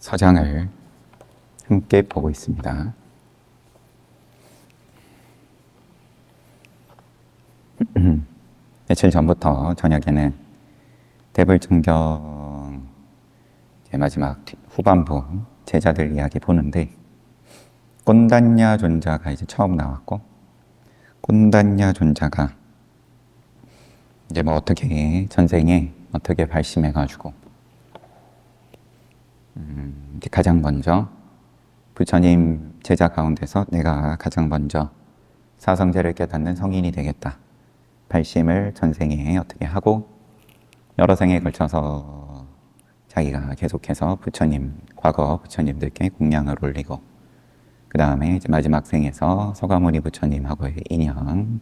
서장을 함께 보고 있습니다. 며칠 전부터 저녁에는 대불정경 마지막 후반부 제자들 이야기 보는데 꼰단냐 존자가 이제 처음 나왔고, 꼰단냐 존자가 이제 뭐 어떻게 전생에 어떻게 발심해가지고 가장 먼저 부처님 제자 가운데서 내가 가장 먼저 사성제를 깨닫는 성인이 되겠다. 발심을 전생에 어떻게 하고 여러 생에 걸쳐서 자기가 계속해서 부처님, 과거 부처님들께 공양을 올리고, 그 다음에 이제 마지막 생에서 서가모니 부처님하고의 인연,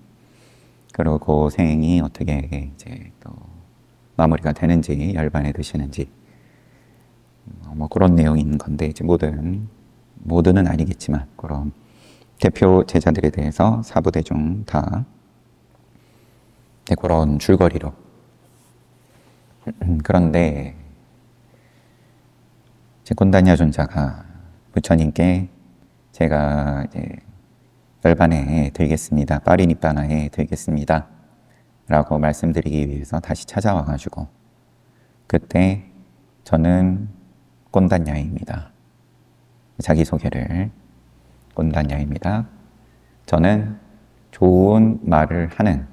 그리고 그 생이 어떻게 이제 또 마무리가 되는지, 열반에 드시는지, 뭐 그런 내용인 건데, 이제 모두는 아니겠지만, 그런 대표 제자들에 대해서 사부대중 다 그런 줄거리로. 그런데 꼰단냐 존자가 부처님께 제가 이제 열반에 들겠습니다, 파리니빠나에 들겠습니다 라고 말씀드리기 위해서 다시 찾아와가지고, 그때 저는 꼰단냐입니다, 자기소개를 꼰단냐입니다, 저는 좋은 말을 하는,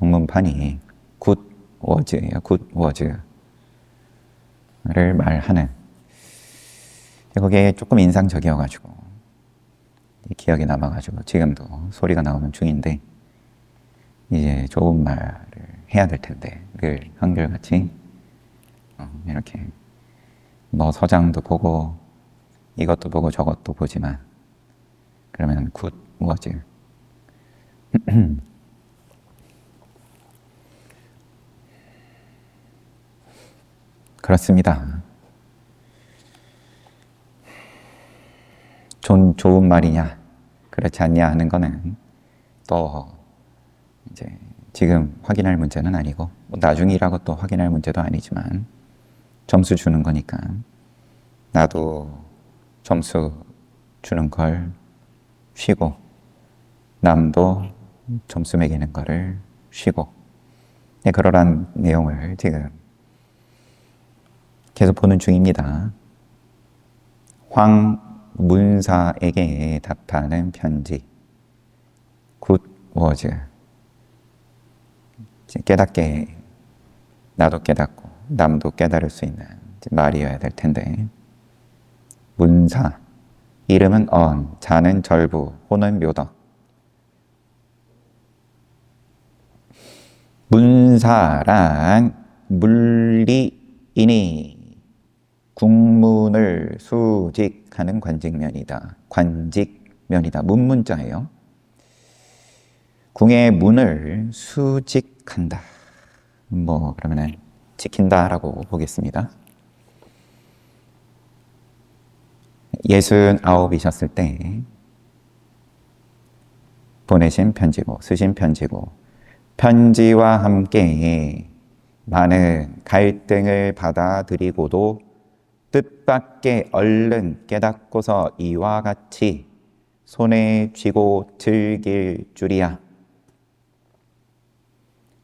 영문판이 굿워즈예요. 굿워즈를 말하는, 그게 조금 인상적이어가지고 기억에 남아가지고 지금도 소리가 나오는 중인데, 이제 좋은 말을 해야 될 텐데 늘 한결같이 이렇게 뭐 서장도 보고 이것도 보고 저것도 보지만, 그러면 굿워즈 그렇습니다. 좋은 말이냐, 그렇지 않냐 하는 거는 또 이제 지금 확인할 문제는 아니고, 나중이라고 또 확인할 문제도 아니지만, 점수 주는 거니까 나도 점수 주는 걸 쉬고, 남도 점수 매기는 거를 쉬고, 그러한 내용을 지금 계속 보는 중입니다. 황문사에게 답하는 편지, 굿워즈. 깨닫게, 나도 깨닫고 남도 깨달을 수 있는 말이어야 될 텐데, 문사, 이름은 언, 자는 절부, 호는 묘덕. 문사란 물리인이 국문을 수직하는 관직면이다. 관직면이다. 문문자예요. 궁의 문을 수직한다. 뭐 그러면은 지킨다라고 보겠습니다. 69이셨을 때 보내신 편지고, 쓰신 편지고, 편지와 함께 많은 갈등을 받아들이고도 뜻밖의 얼른 깨닫고서 이와 같이 손에 쥐고 즐길 줄이야.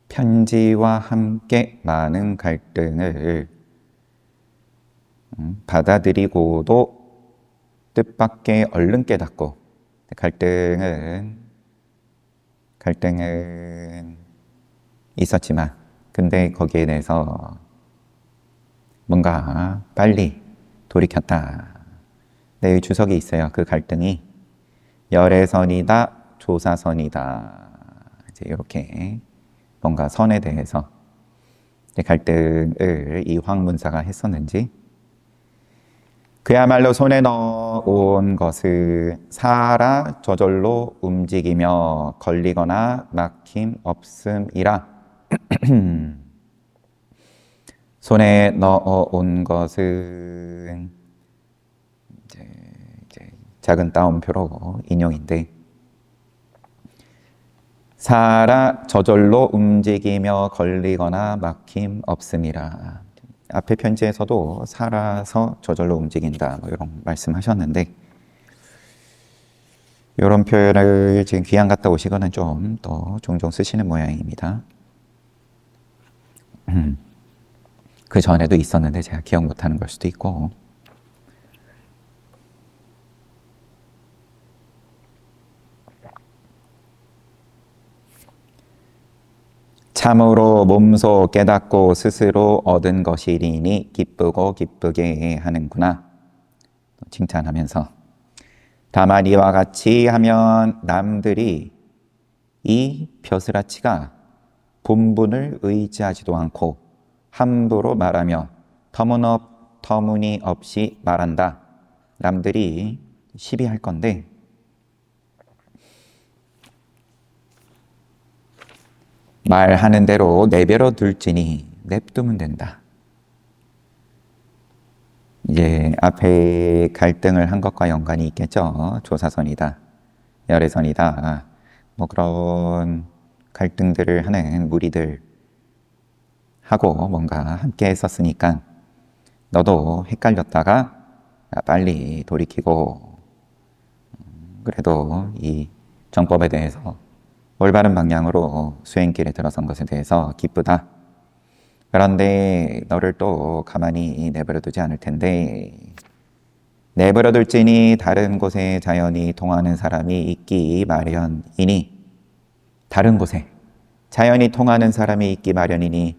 편지와 함께 많은 갈등을 받아들이고도 뜻밖의 얼른 깨닫고, 갈등은 있었지만, 근데 거기에 대해서 뭔가 빨리 돌이켰다. 네, 주석이 있어요. 그 갈등이 열애선이다, 조사선이다. 이제 이렇게 뭔가 선에 대해서 갈등을 이 황문사가 했었는지, 그야말로 손에 넣어온 것은 사라 저절로 움직이며 걸리거나 막힘 없음이라. 손에 넣어온 것은 이제 작은 따옴표로 인용인데, 사라 저절로 움직이며 걸리거나 막힘 없음이라. 앞에 편지에서도 살아서 저절로 움직인다 뭐 이런 말씀하셨는데 이런 표현을 지금 귀향 갔다 오시거나 좀 더 종종 쓰시는 모양입니다. 그 전에도 있었는데 제가 기억 못하는 걸 수도 있고 참으로 몸소 깨닫고 스스로 얻은 것이리니 기쁘고 기쁘게 하는구나. 칭찬하면서 다만 이와 같이 하면 남들이 이 벼슬아치가 본분을 의지하지도 않고 함부로 말하며 터무니없이 말한다. 남들이 시비할 건데 말하는 대로 내버려 둘지니 냅두면 된다. 이제 앞에 갈등을 한 것과 연관이 있겠죠. 조사선이다, 열애선이다. 뭐 그런 갈등들을 하는 무리들 하고 뭔가 함께 했었으니까 너도 헷갈렸다가 빨리 돌이키고 그래도 이 정법에 대해서 올바른 방향으로 수행길에 들어선 것에 대해서 기쁘다. 그런데 너를 또 가만히 내버려 두지 않을 텐데 내버려 둘지니 다른 곳에 자연히 통하는 사람이 있기 마련이니 다른 곳에 자연히 통하는 사람이 있기 마련이니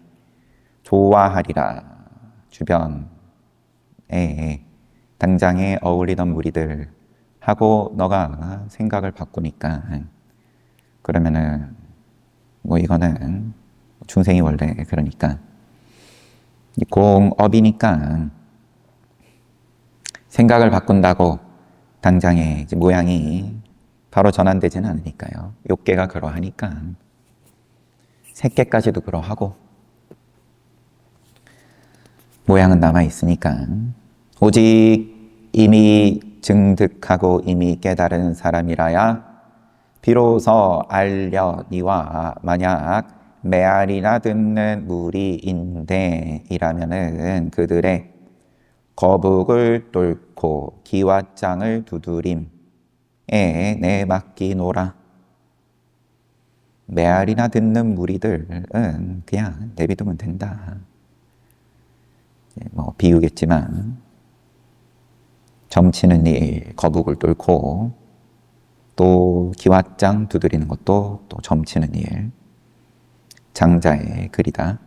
좋아하리라. 주변에 당장에 어울리던 무리들 하고 너가 생각을 바꾸니까 그러면은 뭐 이거는 중생이 원래 그러니까 공업이니까 생각을 바꾼다고 당장에 이제 모양이 바로 전환되지는 않으니까요. 욕계가 그러하니까 색계까지도 그러하고 모양은 남아있으니까 오직 이미 증득하고 이미 깨달은 사람이라야 비로소 알려니와 만약 메아리나 듣는 무리인데 이라면은 그들의 거북을 뚫고 기왓장을 두드림에 내맡기노라. 메아리나 듣는 무리들은 그냥 내비두면 된다. 뭐 비유겠지만 점치는 일, 거북을 뚫고 또 기왓장 두드리는 것도 또 점치는 일, 장자의 글이다.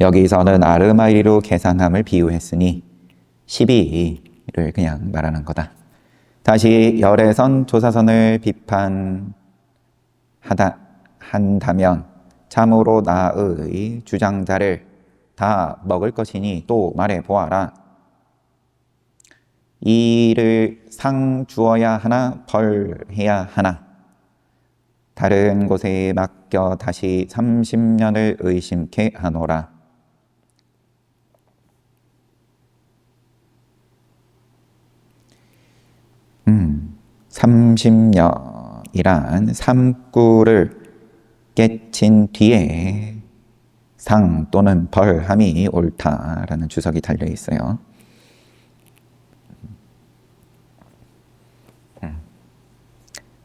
여기서는 아르마이로 계산함을 비유했으니 12를 그냥 말하는 거다. 다시 열애선 조사선을 한다면 참으로 나의 주장자를 다 먹을 것이니 또 말해보아라. 이를 상 주어야 하나 벌해야 하나. 다른 곳에 맡겨 다시 30년을 의심케 하노라. 30년이란 삼구를 깨친 뒤에 상 또는 벌함이 옳다라는 주석이 달려 있어요.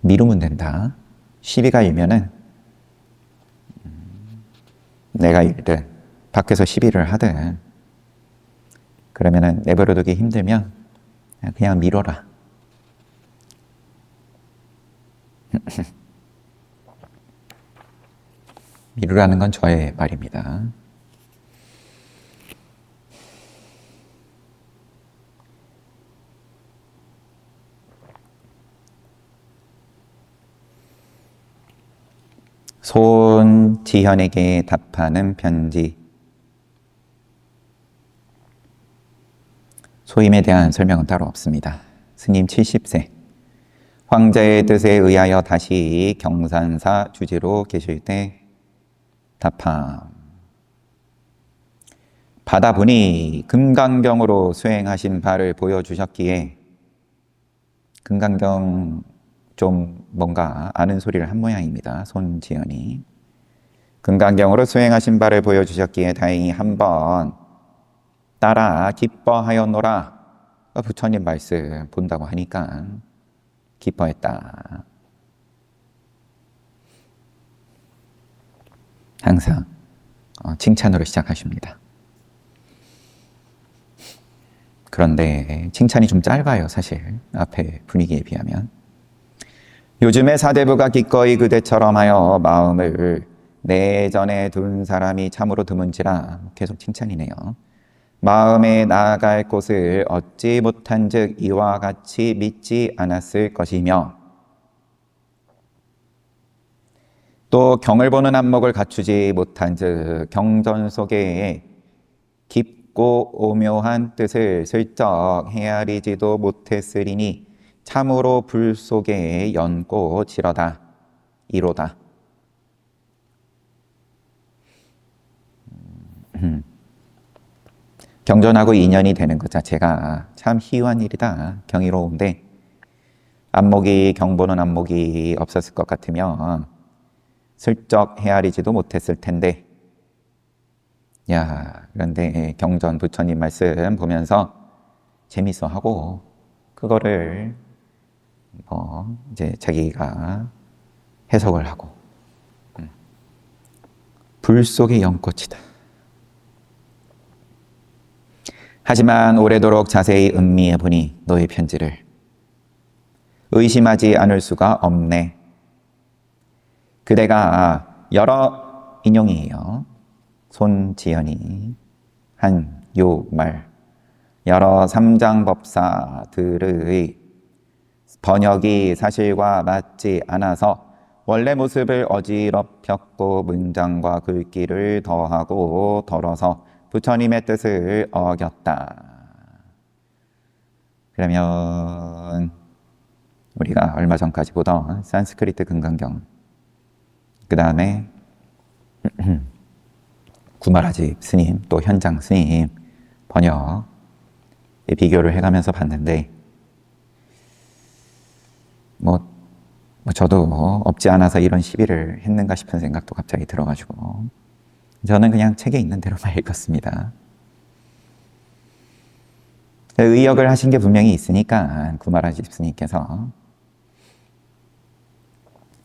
미루면 된다. 시비가 일면은 내가 일든 밖에서 시비를 하든 그러면은 내버려두기 힘들면 그냥 미뤄라. 미루라는 건 저의 말입니다. 손지현에게 답하는 편지. 소임에 대한 설명은 따로 없습니다. 스님 70세. 황제의 뜻에 의하여 다시 경산사 주지로 계실 때 답함. 받아보니 금강경으로 수행하신 바를 보여주셨기에 금강경 좀 뭔가 아는 소리를 한 모양입니다. 손지연이. 금강경으로 수행하신 바를 보여주셨기에 다행히 한번 따라 기뻐하였노라. 부처님 말씀 본다고 하니까 기뻐했다. 항상 칭찬으로 시작하십니다. 그런데 칭찬이 좀 짧아요, 사실. 앞에 분위기에 비하면. 요즘에 사대부가 기꺼이 그대처럼 하여 마음을 내전에 둔 사람이 참으로 드문지라. 계속 칭찬이네요. 마음에 나아갈 곳을 얻지 못한즉 이와 같이 믿지 않았을 것이며, 또 경을 보는 안목을 갖추지 못한즉 경전 속에 깊고 오묘한 뜻을 슬쩍 헤아리지도 못했으리니 참으로 불 속에 연꽃이로다. 이로다. 경전하고 인연이 되는 것 자체가 참 희유한 일이다. 경이로운데 안목이 경보는 안목이 없었을 것 같으면 슬쩍 헤아리지도 못했을 텐데, 그런데 경전 부처님 말씀 보면서 재밌어 하고 그거를 이제 자기가 해석을 하고 불 속의 연꽃이다. 하지만 오래도록 자세히 음미해 보니 너의 편지를 의심하지 않을 수가 없네. 그대가 여러 인용이에요. 손지연이 한 요 말, 여러 삼장법사들의 번역이 사실과 맞지 않아서 원래 모습을 어지럽혔고 문장과 글귀를 더하고 덜어서 부처님의 뜻을 어겼다. 그러면 우리가 얼마 전까지 보던 산스크리트 금강경, 그 다음에 구마라집 스님, 또 현장 스님 번역 비교를 해가면서 봤는데, 저도 없지 않아서 이런 시비를 했는가 싶은 생각도 갑자기 들어가지고 저는 그냥 책에 있는 대로만 읽었습니다. 의역을 하신 게 분명히 있으니까 구마라집 스님께서,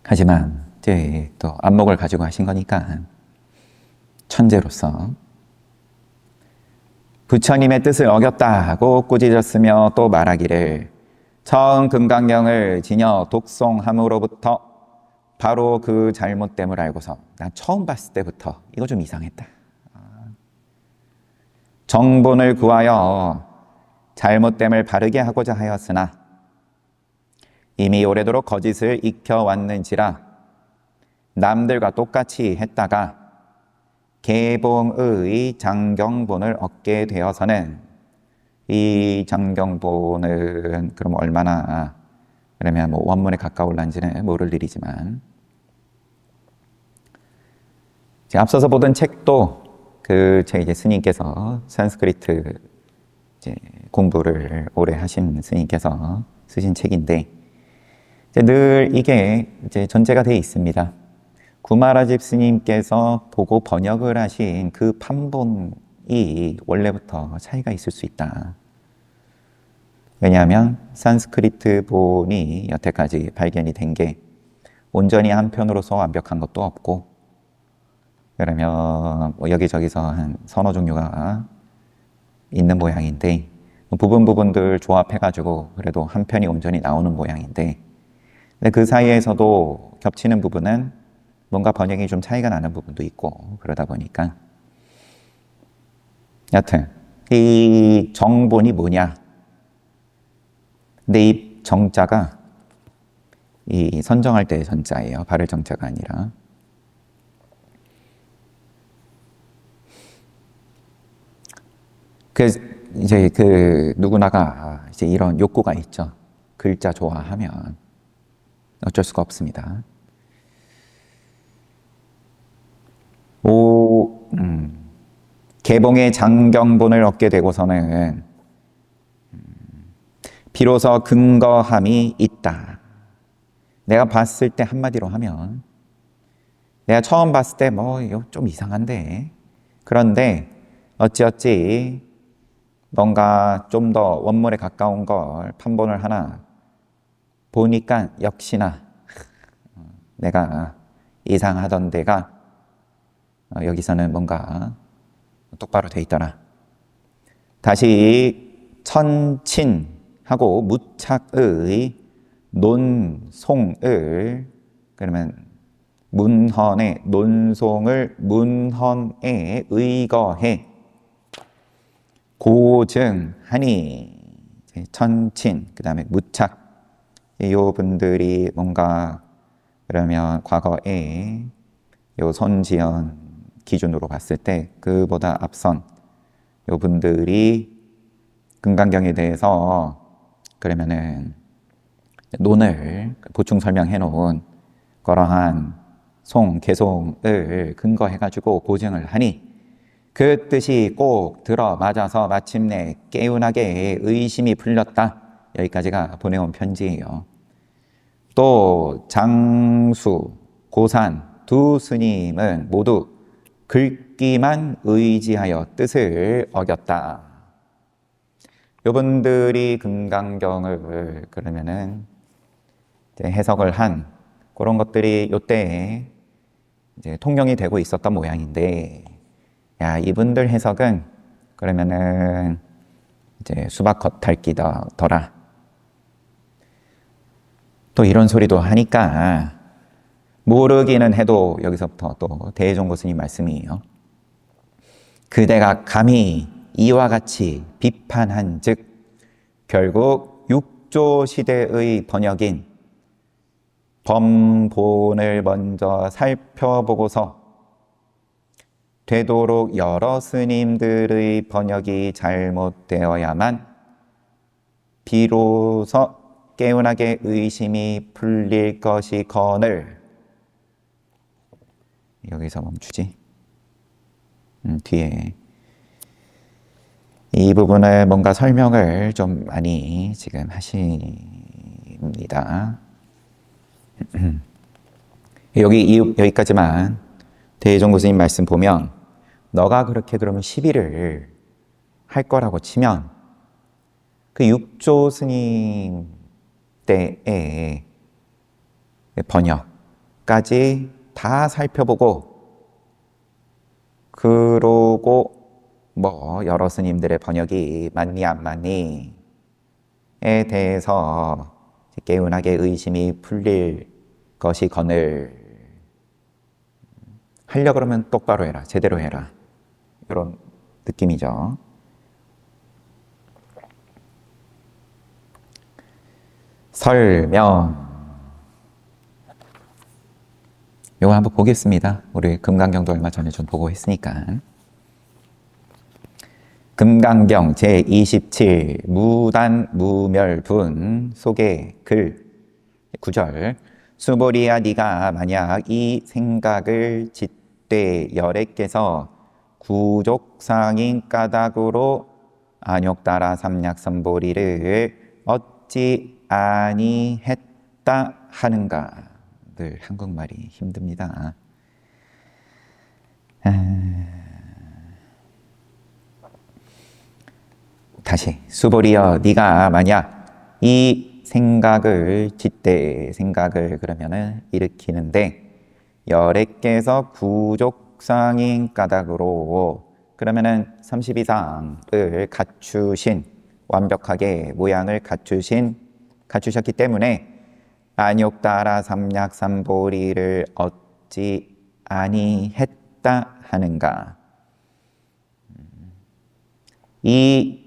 하지만 이제 또 안목을 가지고 하신 거니까 천재로서 부처님의 뜻을 어겼다고 꾸짖었으며 또 말하기를 처음 금강경을 지녀 독송함으로부터 바로 그 잘못됨을 알고서, 난 처음 봤을 때부터 이거 좀 이상했다. 정본을 구하여 잘못됨을 바르게 하고자 하였으나 이미 오래도록 거짓을 익혀왔는지라 남들과 똑같이 했다가 개봉의 장경본을 얻게 되어서는, 이 장경본은 그럼 얼마나, 그러면 원문에 가까울란지는 모를 일이지만, 앞서서 보던 책도 제 이제 스님께서 산스크리트 이제 공부를 오래 하신 스님께서 쓰신 책인데, 늘 이게 이제 전제가 되어 있습니다. 구마라집 스님께서 보고 번역을 하신 그 판본이 원래부터 차이가 있을 수 있다. 왜냐하면 산스크리트 본이 여태까지 발견이 된 게 온전히 한편으로서 완벽한 것도 없고, 그러면 여기저기서 한 서너 종류가 있는 모양인데, 부분들 조합해가지고 그래도 한 편이 온전히 나오는 모양인데, 근데 그 사이에서도 겹치는 부분은 뭔가 번역이 좀 차이가 나는 부분도 있고, 그러다 보니까 여튼 이 정본이 뭐냐, 근데 이 정자가 이 선정할 때의 전자예요. 바를 정자가 아니라. 이제 누구나가 이제 이런 욕구가 있죠. 글자 좋아하면 어쩔 수가 없습니다. 개봉의 장경본을 얻게 되고서는 비로소 근거함이 있다. 내가 봤을 때 한마디로 하면 내가 처음 봤을 때 뭐 이거 좀 이상한데, 그런데 어찌어찌 뭔가 좀 더 원물에 가까운 걸 판본을 하나 보니까 역시나 내가 이상하던 데가 여기서는 뭔가 똑바로 돼 있더라. 다시 천친하고 무착의 논송을, 그러면 문헌의 논송을 문헌에 의거해 고증하니, 천친, 그 다음에 무착, 이 분들이 뭔가 그러면 과거에 요 손지연 기준으로 봤을 때 그보다 앞선 요 분들이 금강경에 대해서 그러면은 논을 보충 설명해 놓은 그러한 개송을 근거해 가지고 고증을 하니 그 뜻이 꼭 들어맞아서 마침내 개운하게 의심이 풀렸다. 여기까지가 보내온 편지예요. 또 장수, 고산 두 스님은 모두 긁기만 의지하여 뜻을 어겼다. 요분들이 금강경을 그러면은 이제 해석을 한 그런 것들이 요때 이제 통용이 되고 있었던 모양인데, 야, 이분들 해석은 그러면은 이제 수박 겉핥기더라. 또 이런 소리도 하니까 모르기는 해도 여기서부터 또 대종고 스님 말씀이에요. 그대가 감히 이와 같이 비판한 즉 결국 육조 시대의 번역인 범본을 먼저 살펴보고서 되도록 여러 스님들의 번역이 잘못되어야만 비로소 개운하게 의심이 풀릴 것이거늘. 여기서 멈추지. 뒤에 이 부분을 뭔가 설명을 좀 많이 지금 하십니다. 여기까지만 대종고 스님 말씀 보면, 너가 그렇게 그러면 시비를 할 거라고 치면 그 육조 스님 때의 번역까지 다 살펴보고, 그러고 뭐 여러 스님들의 번역이 맞니 안 맞니에 대해서 개운하게 의심이 풀릴 것이거늘. 하려고 그러면 똑바로 해라, 제대로 해라, 이런 느낌이죠. 설명. 이거 한번 보겠습니다. 우리 금강경도 얼마 전에 좀 보고 했으니까. 금강경 제27 무단 무멸분 속의 글 9절. 수보리야, 네가 만약 이 생각을 짓되 열애께서 구족상인 까닭으로 안욕따라 삼약선보리를 어찌 아니했다 하는가. 늘 한국말이 힘듭니다. 다시. 수보리여, 네가 만약 이 생각을 짓되, 생각을 그러면은 일으키는데 열애께서 구족상인 까닭으로, 그러면은 32상을 갖추신, 완벽하게 모양을 갖추셨기 때문에 안욕따라 삼약삼보리를 어찌 아니했다 하는가. 이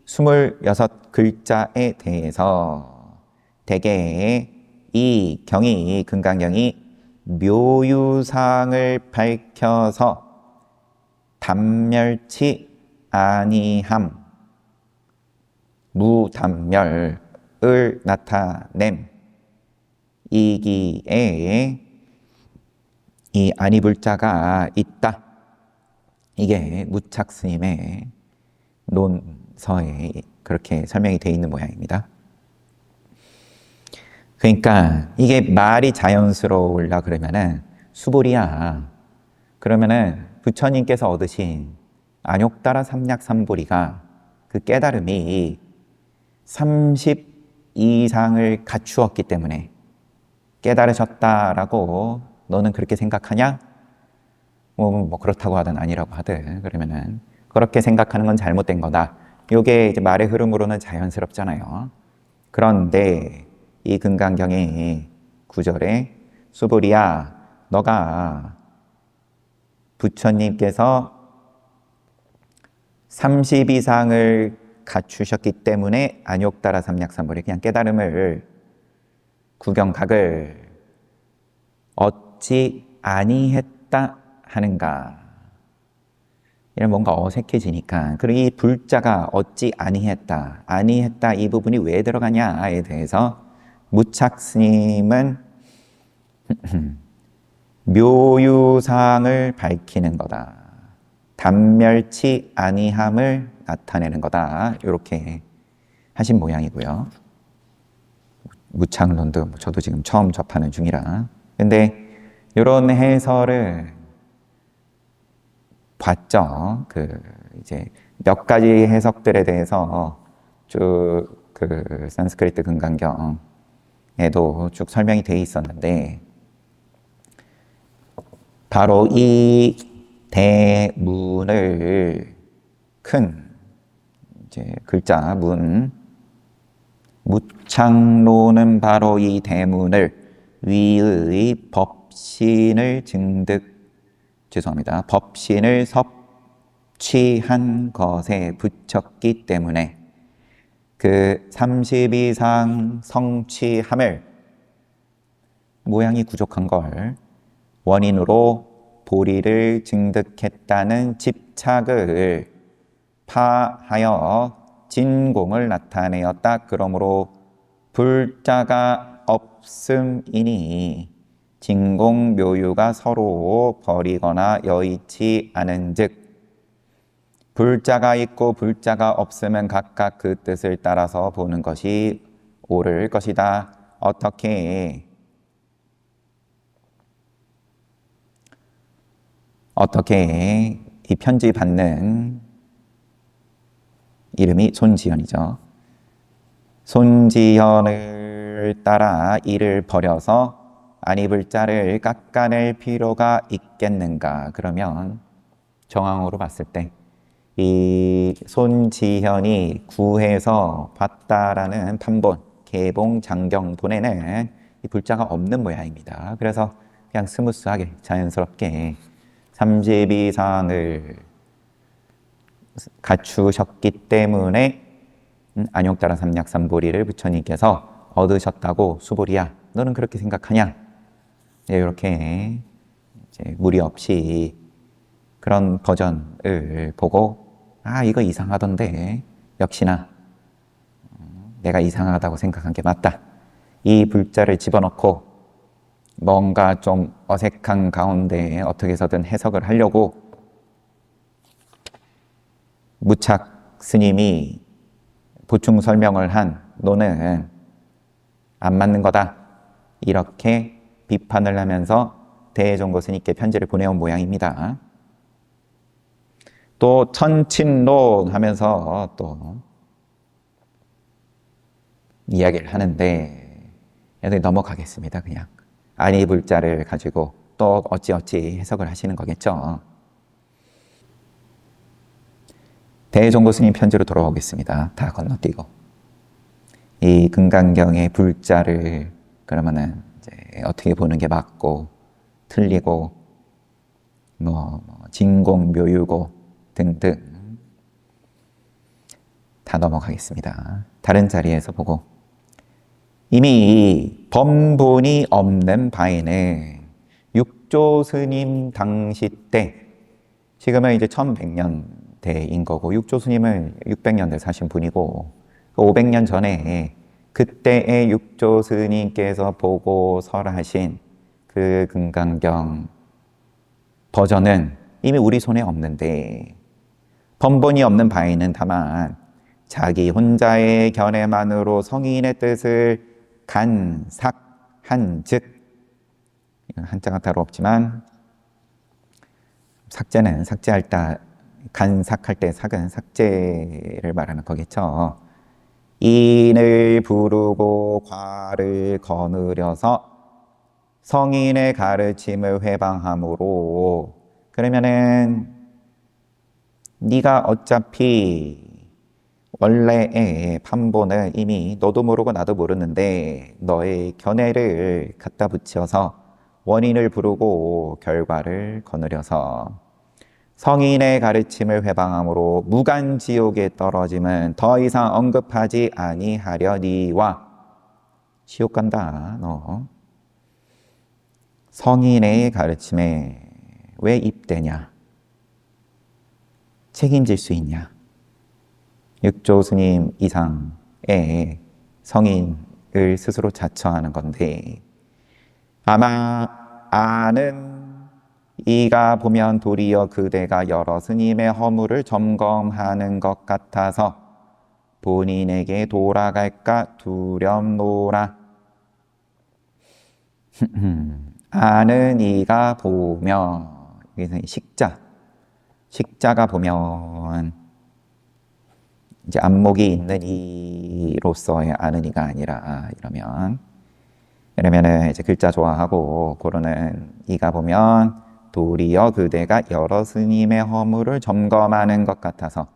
26글자에 대해서 대개 이 경이, 금강경이 묘유상을 밝혀서 단멸치 아니함, 무단멸을 나타냄. 이기에 이 아니불자가 있다. 이게 무착 스님의 논서에 그렇게 설명이 되어 있는 모양입니다. 그러니까 이게 말이 자연스러우려 그러면은 수보리야. 그러면은 부처님께서 얻으신 안욕따라 삼약삼보리가 그 깨달음이 30 이상을 갖추었기 때문에 깨달으셨다라고 너는 그렇게 생각하냐? 뭐 그렇다고 하든 아니라고 하든 그러면은 그렇게 생각하는 건 잘못된 거다. 요게 이제 말의 흐름으로는 자연스럽잖아요. 그런데 이 금강경의 9절에 수보리야, 너가 부처님께서 30 이상을 갖추셨기 때문에 안욕따라 삼약삼보리 그냥 깨달음을 구경각을 얻지 아니했다 하는가. 이런 뭔가 어색해지니까. 그리고 이 불자가 얻지 아니했다. 아니했다 이 부분이 왜 들어가냐에 대해서 무착 스님은 묘유상을 밝히는 거다. 단멸치 아니함을 나타내는 거다. 이렇게 하신 모양이고요. 무착론도 저도 지금 처음 접하는 중이라. 근데 이런 해설을 봤죠. 이제 몇 가지 해석들에 대해서 쭉 산스크리트 금강경에도 쭉 설명이 돼 있었는데, 바로 이 대문을 큰 이제 글자 문, 무착론은 바로 이 대문을 위의 법신을 법신을 섭취한 것에 붙였기 때문에 그 30 이상 성취함을 모양이 부족한 걸 원인으로 보리를 증득했다는 집착을 파하여 진공을 나타내었다. 그러므로 불자가 없음이니 진공 묘유가 서로 버리거나 여의치 않은즉, 불자가 있고 불자가 없으면 각각 그 뜻을 따라서 보는 것이 옳을 것이다. 어떻게 이 편지 받는 이름이 손지현이죠. 손지현을 따라 이를 버려서 아니불자를 깎아낼 필요가 있겠는가? 그러면 정황으로 봤을 때 이 손지현이 구해서 봤다라는 판본, 개봉, 장경본에는 이 불자가 없는 모양입니다. 그래서 그냥 스무스하게 자연스럽게 30 이상을 갖추셨기 때문에 안욕따라 삼약삼보리를 부처님께서 얻으셨다고 수보리야, 너는 그렇게 생각하냐? 네, 이렇게 이제 무리 없이 그런 버전을 보고 이거 이상하던데 역시나 내가 이상하다고 생각한 게 맞다. 이 불자를 집어넣고 뭔가 좀 어색한 가운데 어떻게 해서든 해석을 하려고 무착 스님이 보충 설명을 한 너는 안 맞는 거다. 이렇게 비판을 하면서 대종고 스님께 편지를 보내온 모양입니다. 또 천친론 하면서 또 이야기를 하는데 여기 넘어가겠습니다. 그냥 아니 불자를 가지고 또 어찌어찌 해석을 하시는 거겠죠. 대종고 스님 편지로 돌아오겠습니다. 다 건너뛰고 이 금강경의 불자를 그러면은 이제 어떻게 보는 게 맞고 틀리고 진공 묘유고 등등 다 넘어가겠습니다. 다른 자리에서 보고 이미 범본이 없는 바에는 육조 스님 당시 때, 지금은 이제 1100년대인 거고 육조 스님은 600년대 사신 분이고 500년 전에 그때의 육조 스님께서 보고 설하신 그 금강경 버전은 이미 우리 손에 없는데, 범본이 없는 바에는 다만 자기 혼자의 견해만으로 성인의 뜻을 간삭한 즉 이건 한자가 따로 없지만 삭제는 삭제할 때 간삭할 때 삭은 삭제를 말하는 거겠죠. 인을 부르고 과를 거느려서 성인의 가르침을 회방함으로 그러면은 네가 어차피 원래의 판본은 이미 너도 모르고 나도 모르는데 너의 견해를 갖다 붙여서 원인을 부르고 결과를 거느려서 성인의 가르침을 회방함으로 무간지옥에 떨어짐은 더 이상 언급하지 아니하려니와. 지옥 간다 너. 성인의 가르침에 왜 입대냐? 책임질 수 있냐? 육조 스님 이상의 성인을 스스로 자처하는 건데 아마 아는 이가 보면 도리어 그대가 여러 스님의 허물을 점검하는 것 같아서 본인에게 돌아갈까 두렵노라. 아는 이가 보면 여기서 식자가 보면 이제 안목이 있는 이로서의 아는 이가 아니라 이러면은 이제 글자 좋아하고 고르는 이가 보면 도리어 그대가 여러 스님의 허물을 점검하는 것 같아서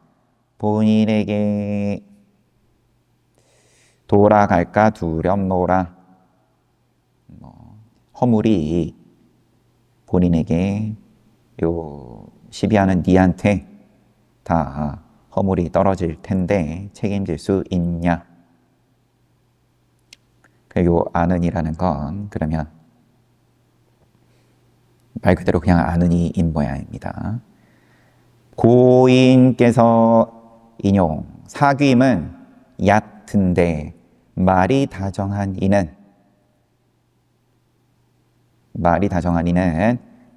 본인에게 돌아갈까 두렵노라. 허물이 본인에게 요 시비하는 니한테 다 허물이 떨어질 텐데 책임질 수 있냐? 요 아는이라는 건 그러면 말 그대로 그냥 아는이인 모양입니다. 고인께서 인용 사귀임은 얕은데 말이 다정한 이는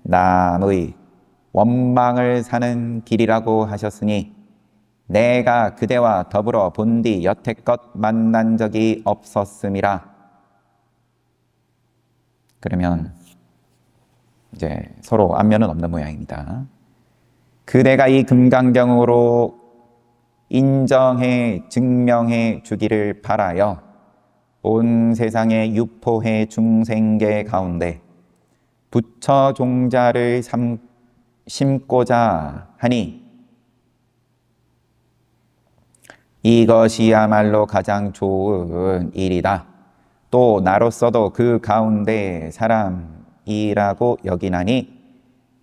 남의 원망을 사는 길이라고 하셨으니 내가 그대와 더불어 본디 여태껏 만난 적이 없었음이라. 그러면 이제 서로 안면은 없는 모양입니다. 그대가 이 금강경으로 인정해 증명해 주기를 바라여 온 세상에 유포해 중생계 가운데 부처 종자를 심고자 하니 이것이야말로 가장 좋은 일이다. 또 나로서도 그 가운데 사람이라고 여기나니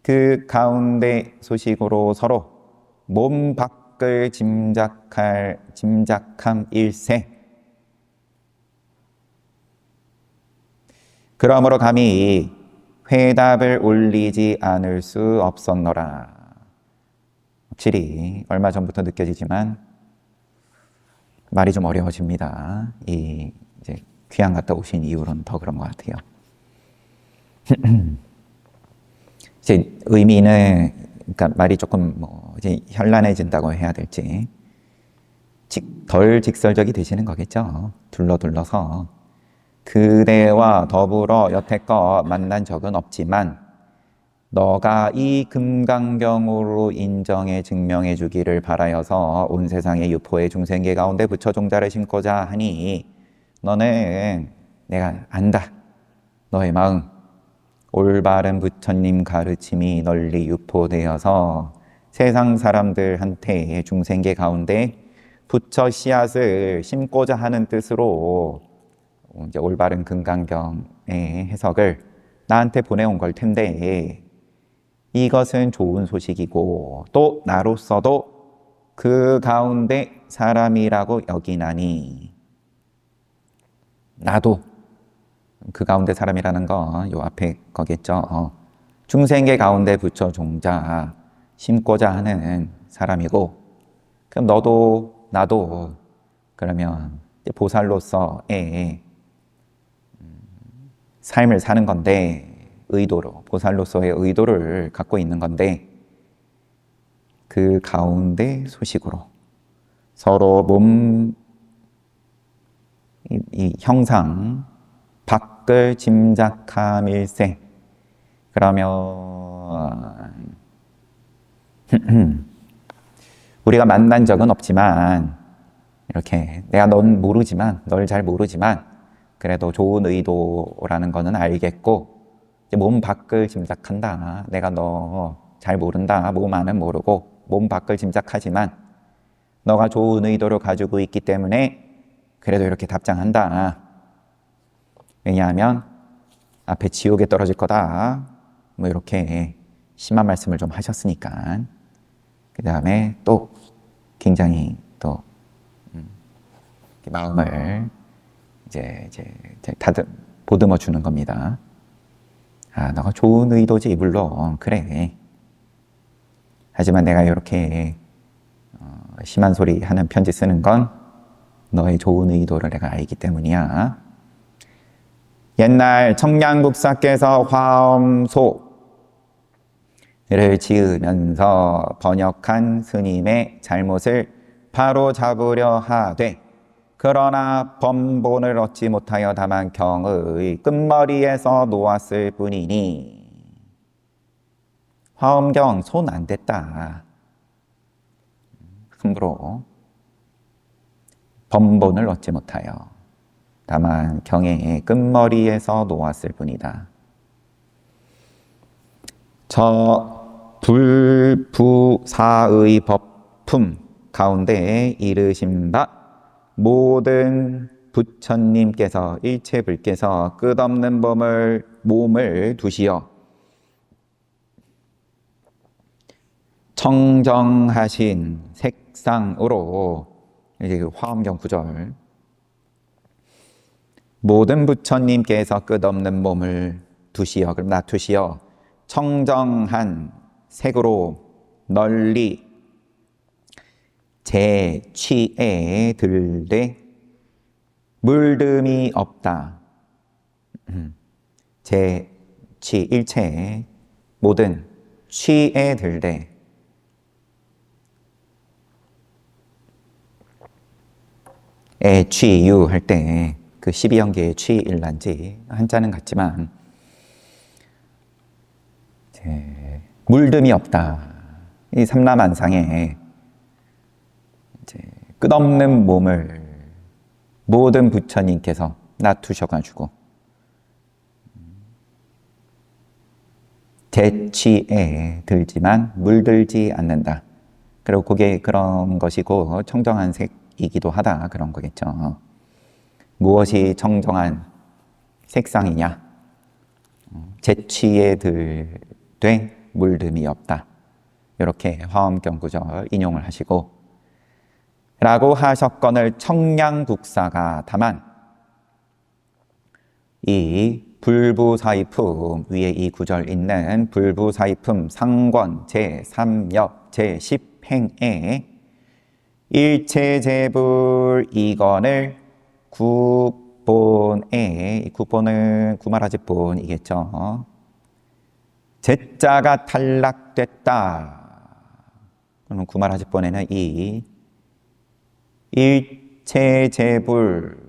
그 가운데 소식으로 서로 몸 밖을 짐작함 일세. 그러므로 감히 회답을 올리지 않을 수 없었노라. 확실히 얼마 전부터 느껴지지만 말이 좀 어려워집니다. 이제 귀양 갔다 오신 이후로는 더 그런 것 같아요. 이제 의미는 그러니까 말이 조금 이제 현란해진다고 해야 될지 덜 직설적이 되시는 거겠죠. 둘러서 그대와 더불어 여태껏 만난 적은 없지만 너가 이 금강경으로 인정해 증명해 주기를 바라여서 온 세상의 유포의 중생계 가운데 부처 종자를 심고자 하니 너는 내가 안다. 너의 마음 올바른 부처님 가르침이 널리 유포되어서 세상 사람들한테 중생계 가운데 부처 씨앗을 심고자 하는 뜻으로 이제 올바른 금강경의 해석을 나한테 보내온 걸 텐데 이것은 좋은 소식이고 또 나로서도 그 가운데 사람이라고 여기나니 나도 그 가운데 사람이라는 건 요 앞에 거겠죠. 중생계 가운데 부처 종자 심고자 하는 사람이고 그럼 너도 나도 그러면 보살로서의 삶을 사는 건데 보살로서의 의도를 갖고 있는 건데 그 가운데 소식으로 서로 몸 이 형상 밖을 짐작함일세. 그러면 우리가 만난 적은 없지만 이렇게 내가 널 잘 모르지만 그래도 좋은 의도라는 거는 알겠고 이제 몸 밖을 짐작한다. 내가 너 잘 모른다. 몸 안은 모르고 몸 밖을 짐작하지만 너가 좋은 의도를 가지고 있기 때문에 그래도 이렇게 답장한다. 왜냐하면 앞에 지옥에 떨어질 거다. 뭐 이렇게 심한 말씀을 좀 하셨으니까. 그 다음에 또 굉장히 또 마음을 이제 보듬어 주는 겁니다. 아, 너가 좋은 의도지 물론 그래. 하지만 내가 이렇게 심한 소리 하는 편지 쓰는 건 너의 좋은 의도를 내가 알기 때문이야. 옛날 청량국사께서 화엄소를 지으면서 번역한 스님의 잘못을 바로 잡으려 하되 그러나 번본을 얻지 못하여 다만 경의 끝머리에서 놓았을 뿐이니 화엄경 손 안 댔다. 함부로 번본을 얻지 못하여 다만 경의 끝머리에서 놓았을 뿐이다. 저 불부사의 법품 가운데 이르신 바 모든 부처님께서 일체불께서 끝없는 몸을 두시어 청정하신 색상으로 이제 그 화엄경 구절 모든 부처님께서 끝없는 몸을 두시어 그럼 놔두시어 청정한 색으로 널리 제 취에 들되 물듦이 없다. 제 취 일체 모든 취에 들되 취유 할 때 그 12연계의 취일란지 한자는 같지만 물듦이 없다. 이 삼라만상에 이제 끝없는 몸을 모든 부처님께서 놔두셔가지고 재취에 들지만 물들지 않는다. 그리고 그게 그런 것이고 청정한 색이기도 하다. 그런 거겠죠. 무엇이 청정한 색상이냐? 재취에 들되 물듦이 없다. 이렇게 화엄경 구절 인용을 하시고 라고 하셨건을 청량국사가 다만 이 불부사의품 위에 이 구절 있는 불부사의품 상권 제3역 제10행에 일체재불 이건을 구본에 구본은 구말하지본이겠죠. 제자가 탈락됐다. 그러면 구말하지본에는 이 일체재불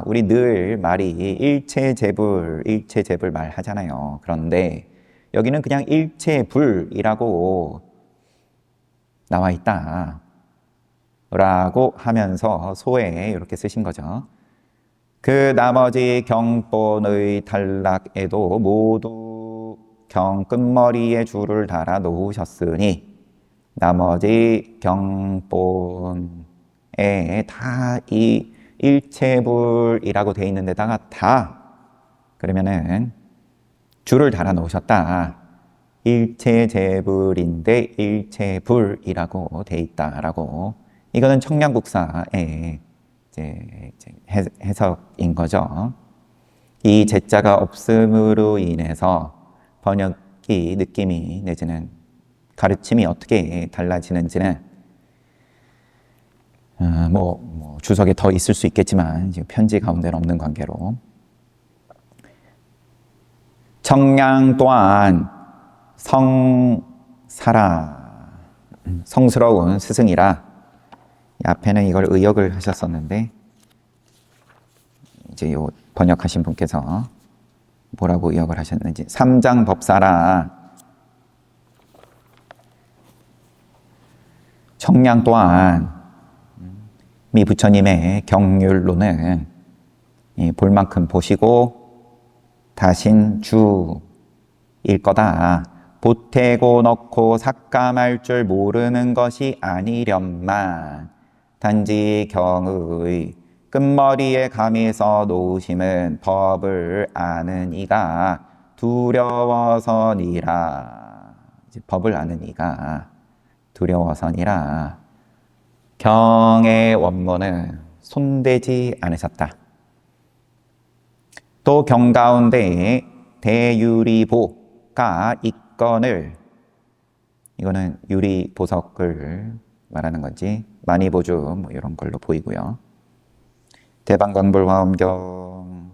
우리 늘 말이 일체재불 말 하잖아요. 그런데 여기는 그냥 일체불이라고 나와 있다 라고 하면서 소에 이렇게 쓰신 거죠. 그 나머지 경본의 탈락에도 모두 경 끝머리에 줄을 달아 놓으셨으니 나머지 경본에 다 이 일체불이라고 돼 있는 데다가 다 그러면은 줄을 달아 놓으셨다. 일체재불인데 일체불이라고 돼 있다라고. 이거는 청량국사의 이제 해석인 거죠. 이 제자가 없음으로 인해서 번역이 느낌이 내지는 가르침이 어떻게 달라지는지는 뭐 주석에 더 있을 수 있겠지만 지금 편지 가운데는 없는 관계로 청량 또한 성스러운 스승이라 이 앞에는 이걸 의역을 하셨었는데 이제 요 번역하신 분께서 뭐라고 의역을 하셨는지. 삼장법사라. 청량 또한 미 부처님의 경율로는 볼 만큼 보시고 다신 주일 거다. 보태고 넣고 삭감할 줄 모르는 것이 아니련만 단지 경의 끝머리에 감히 써 놓으심은 법을 아는 이가 두려워서니라. 법을 아는 이가 두려워서니라. 경의 원문은 손대지 않으셨다. 또 경 가운데 대유리보가 이건을, 이거는 유리 보석을 말하는 건지 만이보주 뭐 이런 걸로 보이고요. 대방광불화엄경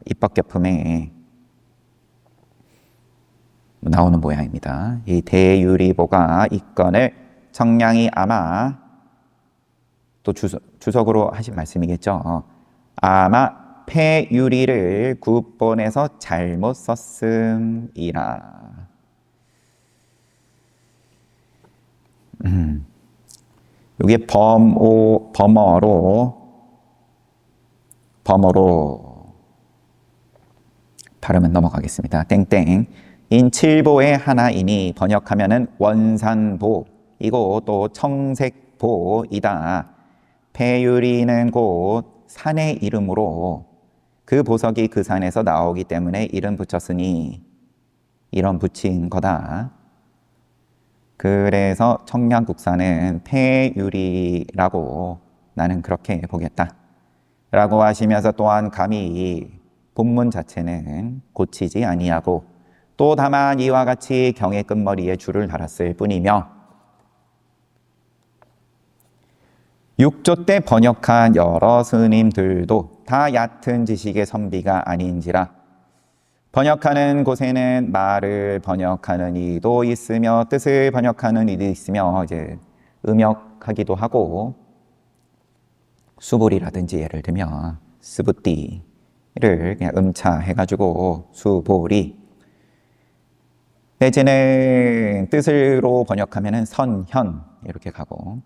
입법개품에 나오는 모양입니다. 이 대유리보가 이건을 청량이 아마 또 주석으로 하신 말씀이겠죠. 아마 폐유리를 굿본에서 잘못 썼음이라. 이게 범어로 발음은 넘어가겠습니다. 땡땡 인칠보의 하나이니 번역하면은 원산보이고 또 청색보이다. 폐유리는 곧 산의 이름으로 그 보석이 그 산에서 나오기 때문에 이름 붙였으니 이런 붙인 거다. 그래서 청량국산은 폐유리라고 나는 그렇게 보겠다 라고 하시면서 또한 감히 본문 자체는 고치지 아니하고 또 다만 이와 같이 경의 끝머리에 줄을 달았을 뿐이며 6조 때 번역한 여러 스님들도 다 얕은 지식의 선비가 아닌지라. 번역하는 곳에는 말을 번역하는 이도 있으며 뜻을 번역하는 이도 있으며 이제 음역하기도 하고 수보리라든지 예를 들면 스부띠를 그냥 음차해가지고 수보리 내지는 뜻으로 번역하면은 선현 이렇게 가고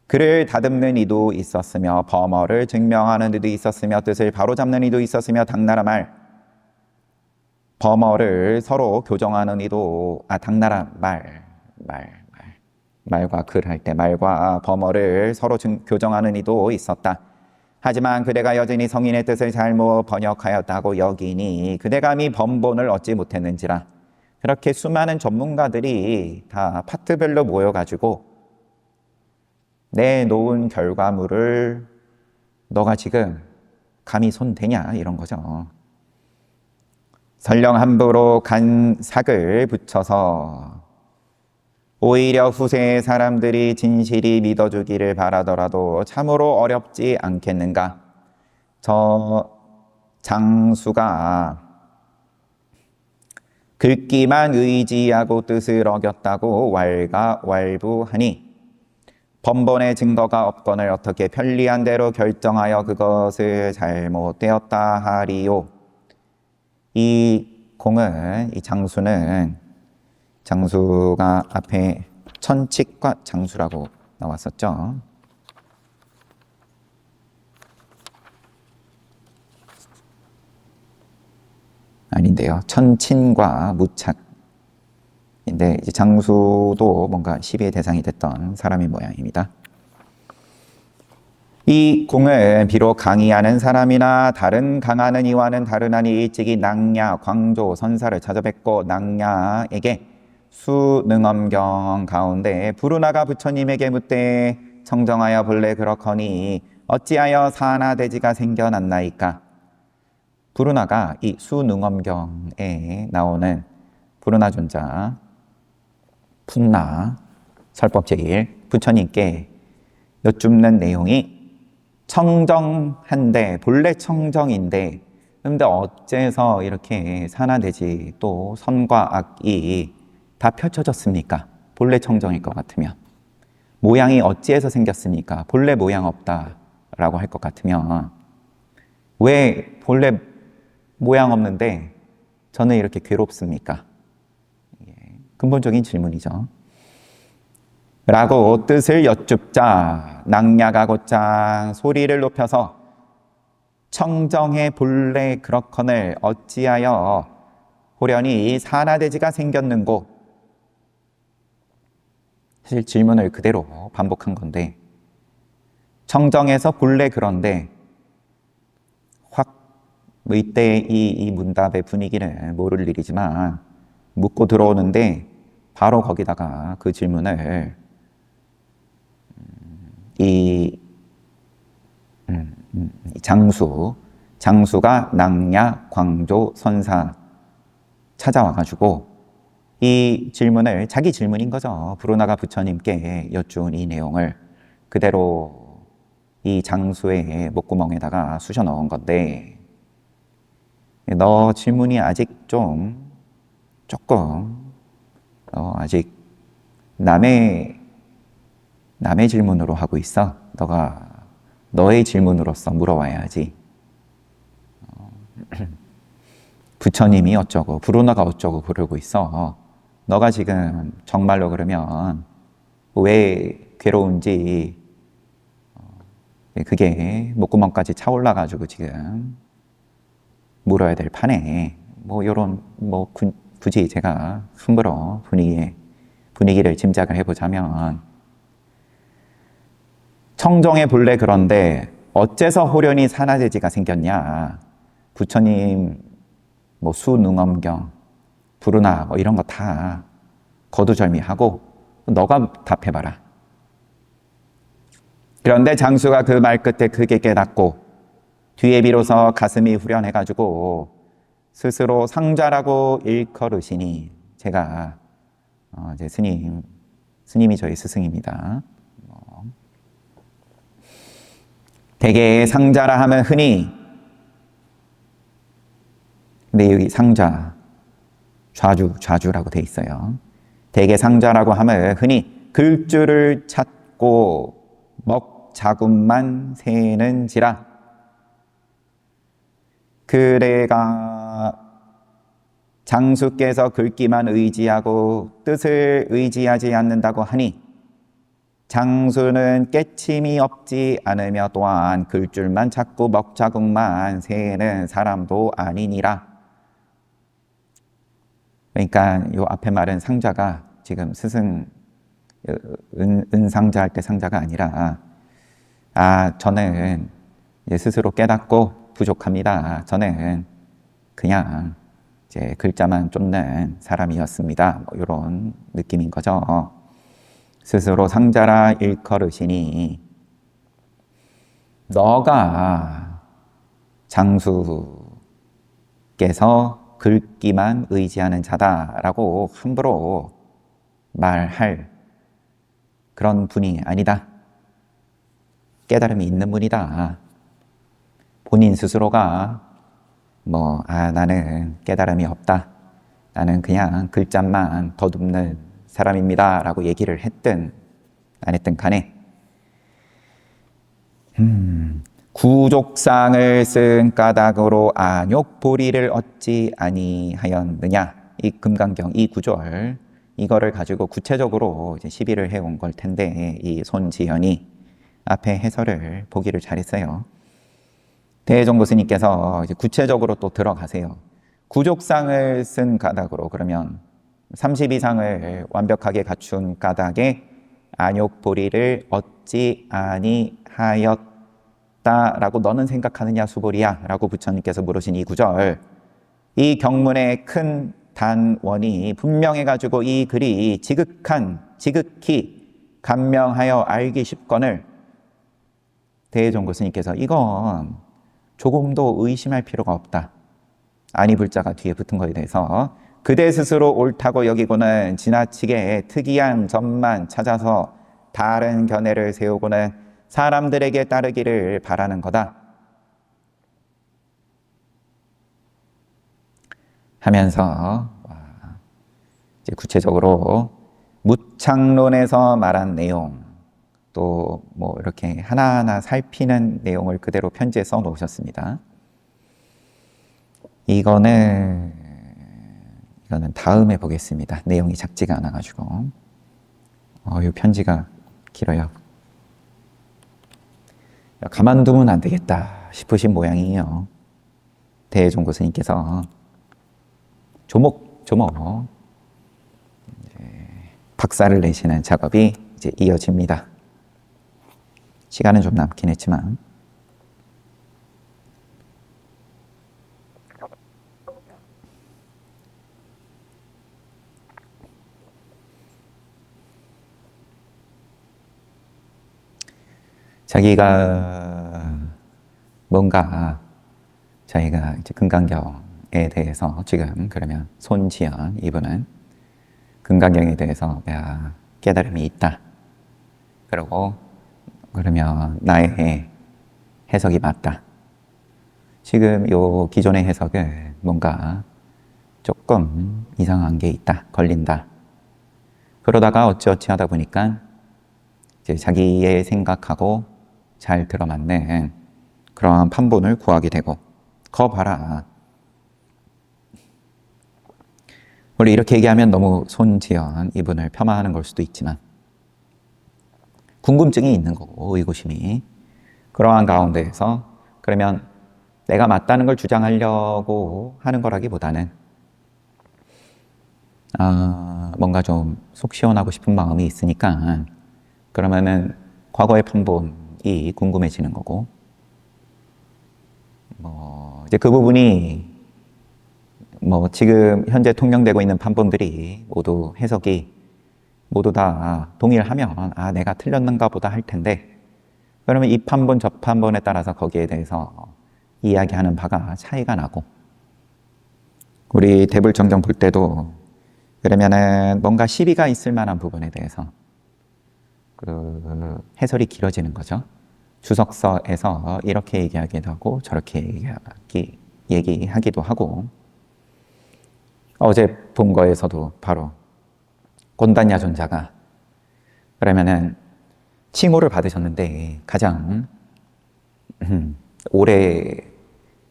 글을 다듬는 이도 있었으며 범어를 증명하는 이도 있었으며 뜻을 바로잡는 이도 있었으며 당나라 말 범어를 서로 교정하는 이도 당나라 말과 글 할 때 말과 범어를 서로 교정하는 이도 있었다. 하지만 그대가 여전히 성인의 뜻을 잘못 번역하였다고 여기니 그대가 미 번본을 얻지 못했는지라. 그렇게 수많은 전문가들이 다 파트별로 모여가지고 내놓은 결과물을 너가 지금 감히 손대냐 이런 거죠. 설령 함부로 간삭을 붙여서 오히려 후세의 사람들이 진실이 믿어주기를 바라더라도 참으로 어렵지 않겠는가. 저 장수가 글귀만 의지하고 뜻을 어겼다고 왈가왈부하니 번본의 증거가 없거늘 어떻게 편리한 대로 결정하여 그것을 잘못되었다 하리요. 이 공은, 이 장수가 앞에 천칙과 장수라고 나왔었죠. 아닌데요. 천친과 무착인데 이제 장수도 뭔가 시비의 대상이 됐던 사람의 모양입니다. 이 궁을 비록 강의하는 사람이나 다른 강하는 이와는 다르나니 일찍이 낭야, 광조, 선사를 찾아뵙고 낭야에게 수능엄경 가운데 부르나가 부처님에게 묻되 청정하여 본래 그렇거니 어찌하여 사나대지가 생겨났나이까. 부르나가 이 수능엄경에 나오는 부르나 존자 푼나 설법제1 부처님께 여쭙는 내용이 청정한데 본래 청정인데 근데 어째서 이렇게 사나대지 또 선과 악이 다 펼쳐졌습니까? 본래 청정일 것 같으면 모양이 어찌해서 생겼습니까? 본래 모양 없다라고 할 것 같으면 왜 본래 모양 없는데 저는 이렇게 괴롭습니까? 근본적인 질문이죠. 라고 뜻을 여쭙자 낭약하고자 소리를 높여서 청정의 본래 그렇거늘 어찌하여 호련히 산하대지가 생겼는고. 사실 질문을 그대로 반복한 건데, 청정에서 본래 그런데 확 이때 이 문답의 분위기는 모를 일이지만 묻고 들어오는데 바로 거기다가 그 질문을 이 장수가 낭야, 광조, 선사 찾아와가지고 이 질문을 자기 질문인 거죠. 부르나가 부처님께 여쭈은 이 내용을 그대로 이 장수의 목구멍에다가 쑤셔 넣은 건데, 너 질문이 아직 조금 아직 남의 질문으로 하고 있어. 너가 너의 질문으로서 물어와야지. 부처님이 어쩌고 부르나가 어쩌고 그러고 있어. 너가 지금 정말로 그러면 왜 괴로운지 그게 목구멍까지 차올라가지고 지금 물어야 될 판에 요런 굳이 제가 함부로 분위기를 짐작을 해보자면, 청정의 본래 그런데 어째서 호련히 산하대지가 생겼냐. 부처님 수능엄경 부르나 이런 거 다 거두절미하고 너가 답해봐라. 그런데 장수가 그 말 끝에 크게 깨닫고 뒤에 비로소 가슴이 후련해가지고 스스로 상좌라고 일컬으시니, 제가 이제 스님이 저희 스승입니다. 대개 상좌라 하면 흔히, 근데 여기 상좌 좌주라고 돼 있어요. 대개 상좌라고 하면 흔히 글줄을 찾고 먹자군만 세는지라. 그래가 장수께서 글귀만 의지하고 뜻을 의지하지 않는다고 하니 장수는 깨침이 없지 않으며 또한 글줄만 찾고 먹자국만 세는 사람도 아니니라. 그러니까 요 앞에 말은 상자가 지금 스승 은상자 할 때 상자가 아니라, 저는 스스로 깨닫고 부족합니다. 저는 그냥 이제 글자만 쫓는 사람이었습니다. 이런 느낌인 거죠. 스스로 상자라 일컬으시니, 너가 장수께서 글귀만 의지하는 자다라고 함부로 말할 그런 분이 아니다. 깨달음이 있는 분이다. 본인 스스로가 나는 깨달음이 없다. 나는 그냥 글자만 더듬는 사람입니다. 라고 얘기를 했든 안 했든 간에, 구족상을 쓴 까닭으로 안욕보리를 얻지 아니하였느냐. 이 금강경 이 구절, 이거를 가지고 구체적으로 이제 시비를 해온 걸 텐데, 이 손지연이 앞에 해설을 보기를 잘했어요. 대종고 스님께서 이제 구체적으로 또 들어가세요. 구족상을 쓴 까닭으로, 그러면 30 이상을 완벽하게 갖춘 까닭에 안욕보리를 얻지 아니하였다라고 너는 생각하느냐 수보리야? 라고 부처님께서 물으신 이 구절, 이 경문의 큰 단원이 분명해가지고 이 글이 지극히 감명하여 알기 쉽거늘 대종고 스님께서 이건 조금도 의심할 필요가 없다. 아니 불자가 뒤에 붙은 거에 대해서 그대 스스로 옳다고 여기고는 지나치게 특이한 점만 찾아서 다른 견해를 세우고는 사람들에게 따르기를 바라는 거다 하면서 이제 구체적으로 무창론에서 말한 내용, 또 이렇게 하나하나 살피는 내용을 그대로 편지에 써 놓으셨습니다. 이거는 이거는 다음에 보겠습니다. 내용이 작지가 않아가지고. 이 편지가 길어요. 가만두면 안 되겠다 싶으신 모양이에요. 대종고 스님께서 조목조목 박살을 내시는 작업이 이제 이어집니다. 시간은 좀 남긴 했지만 자기가 뭔가 자기가 이제 금강경에 대해서 지금 그러면 손지연 이분은 금강경에 대해서 깨달음이 있다. 그리고 그러면 나의 해석이 맞다. 지금 요 기존의 해석에 뭔가 조금 이상한 게 있다. 걸린다. 그러다가 어찌어찌 하다 보니까 이제 자기의 생각하고 잘 들어맞는 그러한 판본을 구하게 되고, 거 봐라. 원래 이렇게 얘기하면 너무 손지연 이분을 폄하하는 걸 수도 있지만 궁금증이 있는 거고, 의구심이. 그러한 가운데에서 그러면 내가 맞다는 걸 주장하려고 하는 거라기보다는 뭔가 좀 속 시원하고 싶은 마음이 있으니까 그러면은 과거의 판본이 궁금해지는 거고, 이제 그 부분이 지금 현재 통용되고 있는 판본들이 모두 해석이 모두 다 동일하면 내가 틀렸는가 보다 할 텐데, 그러면 이 판본 저 판본에 따라서 거기에 대해서 이야기하는 바가 차이가 나고, 우리 대불정정 볼 때도 그러면은 뭔가 시비가 있을 만한 부분에 대해서 그 해설이 길어지는 거죠. 주석서에서 이렇게 얘기하기도 하고 저렇게 얘기하기도 하고, 어제 본 거에서도 바로 곤단야 존자가 그러면은 칭호를 받으셨는데 가장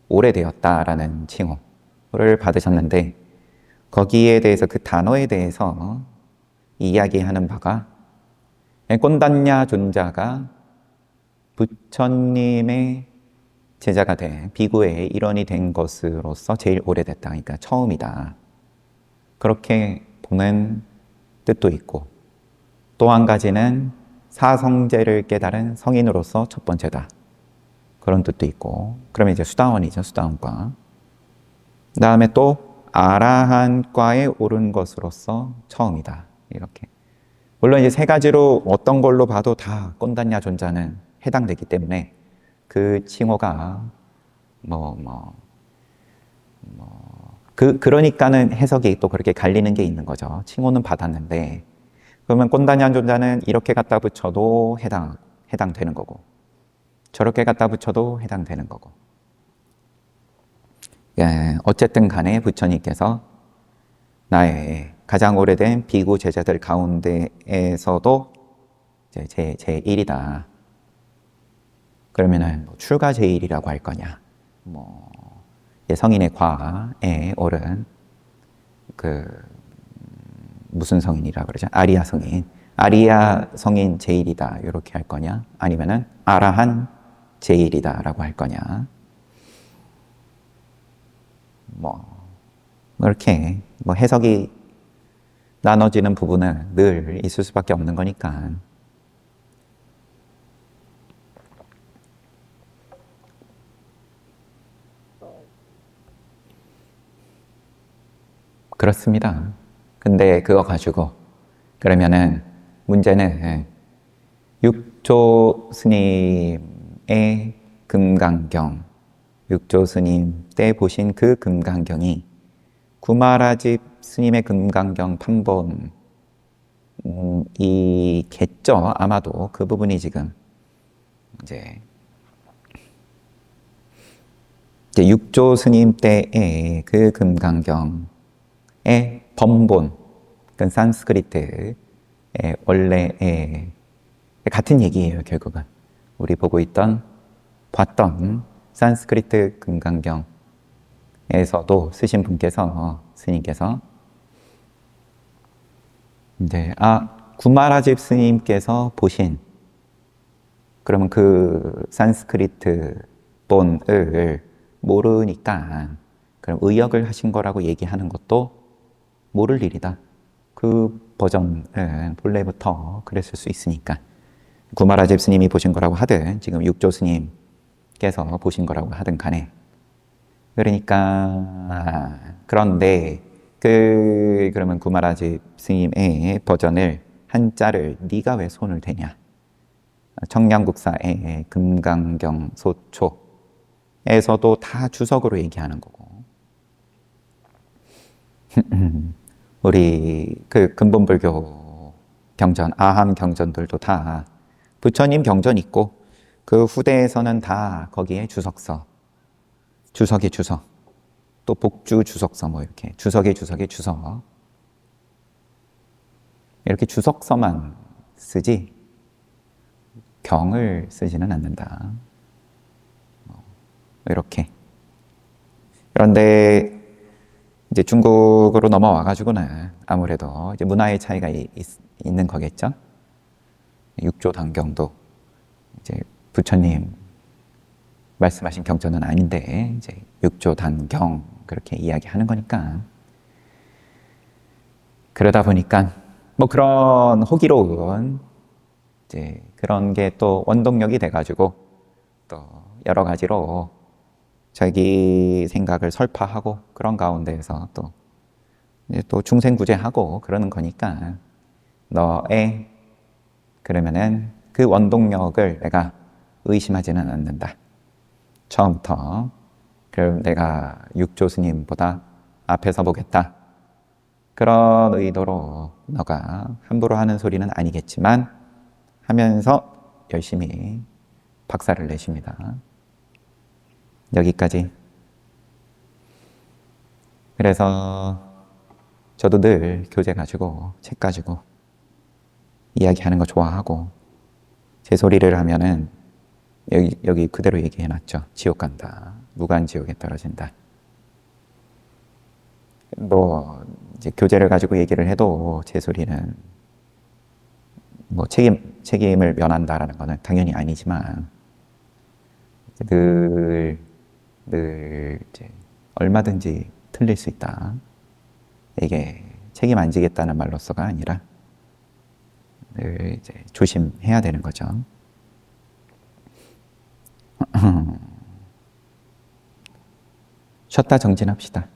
오래되었다라는 칭호를 받으셨는데, 거기에 대해서 그 단어에 대해서 이야기하는 바가 꼰단야 존자가 부처님의 제자가 된 비구의 일원이 된 것으로서 제일 오래됐다. 그러니까 처음이다. 그렇게 보는 뜻도 있고, 또 한 가지는 사성제를 깨달은 성인으로서 첫 번째다. 그런 뜻도 있고, 그러면 이제 수다원이죠. 수다원과. 그 다음에 또 아라한과에 오른 것으로서 처음이다. 이렇게. 물론 이제 세 가지로 어떤 걸로 봐도 다 꼰단야 존자는 해당되기 때문에 그 칭호가 그러니까는 해석이 또 그렇게 갈리는 게 있는 거죠. 칭호는 받았는데 그러면 꼰단야 존자는 이렇게 갖다 붙여도 해당되는 거고, 저렇게 갖다 붙여도 해당되는 거고. 예, 어쨌든 간에 부처님께서 나의 가장 오래된 비구 제자들 가운데에서도 제1이다. 그러면은 출가 제1이라고 할 거냐, 성인의 과에 오른 무슨 성인이라 그러죠? 아리아 성인. 아리아 성인 제1이다. 이렇게 할 거냐? 아니면은 아라한 제1이다라고 할 거냐? 이렇게 해석이 나눠지는 부분은 늘 있을 수밖에 없는 거니까. 그렇습니다. 근데 그거 가지고 그러면은 문제는 육조 스님의 금강경, 육조 스님 때 보신 그 금강경이 구마라집 스님의 금강경 판본이겠죠. 아마도 그 부분이 지금 이제 육조 스님 때의 그 금강경의 번본, 그 산스크리트의 원래의 같은 얘기예요. 결국은 우리 봤던 산스크리트 금강경에서도 쓰신 분께서, 스님께서 이제 구마라집 스님께서 보신 그러면 그 산스크리트 본을 모르니까 그럼 의역을 하신 거라고 얘기하는 것도 모를 일이다. 그 버전은 본래부터 그랬을 수 있으니까 구마라집 스님이 보신 거라고 하든 지금 육조 스님께서 보신 거라고 하든 간에 그러니까 그런데 그러면 구마라집 스님의 버전을 한자를 네가 왜 손을 대냐? 청량국사의 금강경 소초에서도 다 주석으로 얘기하는 거고 우리 그 근본불교 경전, 아함 경전들도 다 부처님 경전 있고 그 후대에서는 다 거기에 주석서, 주석의 주석, 또 복주 주석서 뭐 이렇게 주석의 주석의 주석 이렇게 주석서만 쓰지 경을 쓰지는 않는다. 이렇게. 그런데 이제 중국으로 넘어와 가지고는 아무래도 이제 문화의 차이가 있는 거겠죠. 육조 단경도 이제 부처님 말씀하신 경전은 아닌데 이제 육조 단경 그렇게 이야기하는 거니까 그러다 보니까 뭐 그런 호기로운 이제 그런 게 또 원동력이 돼가지고 또 여러 가지로 자기 생각을 설파하고 그런 가운데에서 또 이제 또 중생구제하고 그러는 거니까 너의 그러면은 그 원동력을 내가 의심하지는 않는다. 처음부터 그럼 내가 육조 스님보다 앞에서 보겠다. 그런 의도로 너가 함부로 하는 소리는 아니겠지만 하면서 열심히 박살을 내십니다. 여기까지. 그래서 저도 늘 교재 가지고 책 가지고 이야기하는 거 좋아하고 제 소리를 하면은 여기 그대로 얘기해놨죠. 지옥 간다. 무간지옥에 떨어진다. 뭐 이제 교재를 가지고 얘기를 해도 제 소리는 뭐 책임을 면한다라는 거는 당연히 아니지만 늘 이제 얼마든지 틀릴 수 있다. 이게 책임 안 지겠다는 말로서가 아니라 늘 이제 조심해야 되는 거죠. 쉬었다 정진합시다.